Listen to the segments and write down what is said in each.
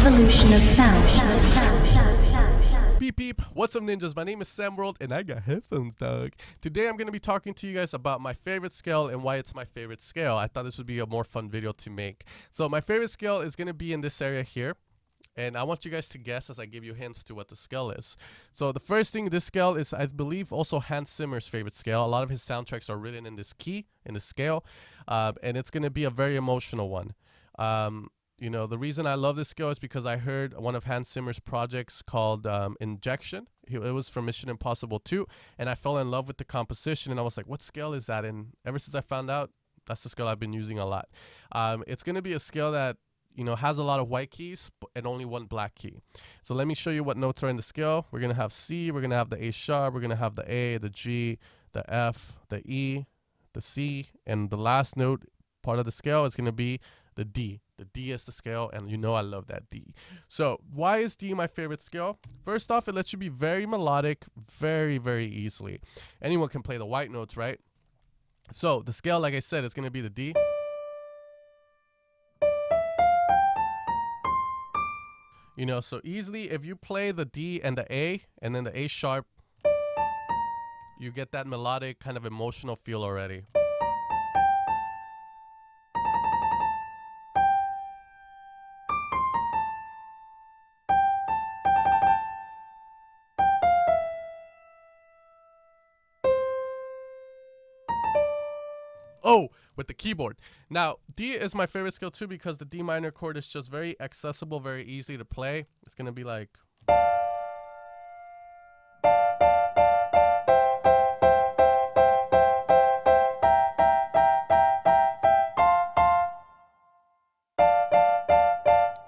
evolution of sound. Beep beep, what's up ninjas? My name is Sam World and I got headphones, dog. Today I'm going to be talking to you guys about my favorite scale and why it's my favorite scale. I thought this would be a more fun video to make. So my favorite scale is going to be in this area here. And I want you guys to guess as I give you hints to what the scale is. So the first thing, this scale is, I believe, also Hans Zimmer's favorite scale. A lot of his soundtracks are written in this key, in this scale. And it's going to be a very emotional one. You know, the reason I love this scale is because I heard one of Hans Zimmer's projects called Injection. It was from Mission Impossible 2. And I fell in love with the composition. And I was like, what scale is that? And ever since I found out, that's the scale I've been using a lot. It's going to be a scale that, you know, has a lot of white keys and only one black key. So let me show you what notes are in the scale. We're going to have C, we're going to have the A sharp, we're going to have the A, the G, the F, the E, the C, and the last note part of the scale is going to be the D. The D is the scale, and you know I love that D. So why is D my favorite scale? First off, it lets you be very melodic very, very easily. Anyone can play the white notes, right? So the scale, like I said, is going to be the D. You know, so easily, if you play the D and the A, and then the A sharp, you get that melodic kind of emotional feel already. Oh, with the keyboard. Now, D is my favorite scale too because the D minor chord is just very accessible, very easy to play. It's going to be like...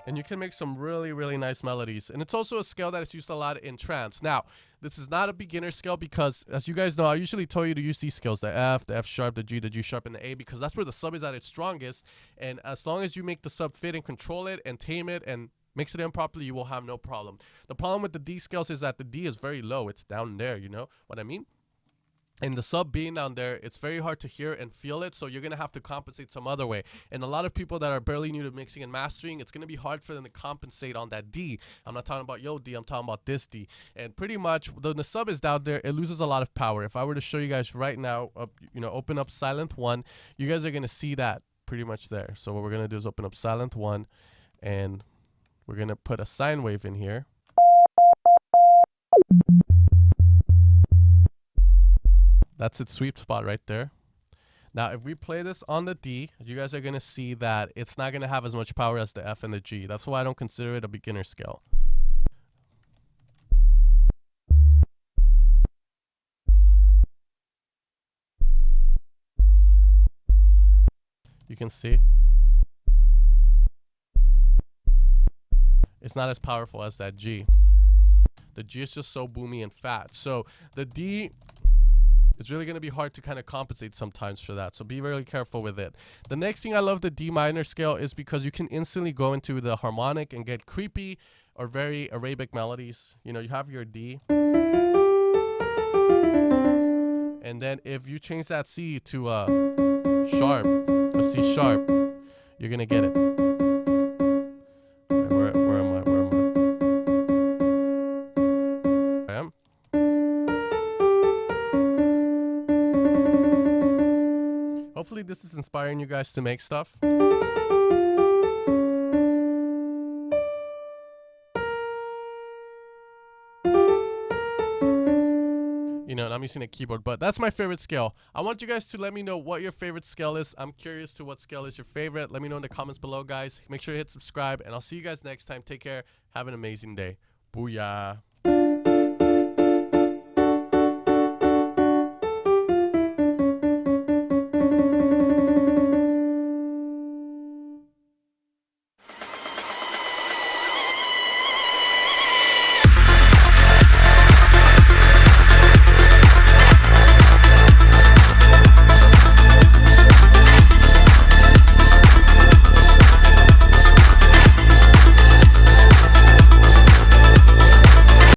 And you can make some really, really nice melodies. And it's also a scale that is used a lot in trance. Now, this is not a beginner scale because, as you guys know, I usually tell you to use these scales, the F sharp, the G sharp, and the A, because that's where the sub is at its strongest. And as long as you make the sub fit and control it and tame it and mix it in properly, you will have no problem. The problem with the D scales is that the D is very low. It's down there, you know what I mean? And the sub being down there, it's very hard to hear and feel it, so you're going to have to compensate some other way. And a lot of people that are barely new to mixing and mastering, it's going to be hard for them to compensate on that D. I'm not talking about yo D, I'm talking about this D. And pretty much, when the sub is down there, it loses a lot of power. If I were to show you guys right now, you know, open up Silent 1, you guys are going to see that pretty much there. So what we're going to do is open up Silent 1, and we're going to put a sine wave in here. That's its sweet spot right there. Now, if we play this on the D, you guys are going to see that it's not going to have as much power as the F and the G. That's why I don't consider it a beginner scale. You can see it's not as powerful as that G. The G is just so boomy and fat. So the D... it's really going to be hard to kind of compensate sometimes for that. So be really careful with it. The next thing I love the D minor scale is because you can instantly go into the harmonic and get creepy or very Arabic melodies. You know, you have your D. And then if you change that C to a sharp, a C sharp, you're going to get it. Where am I? I am. Hopefully this is inspiring you guys to make stuff. You know, and I'm using a keyboard, but that's my favorite scale. I want you guys to let me know what your favorite scale is. I'm curious to what scale is your favorite. Let me know in the comments below, guys. Make sure you hit subscribe, and I'll see you guys next time. Take care. Have an amazing day. Booyah.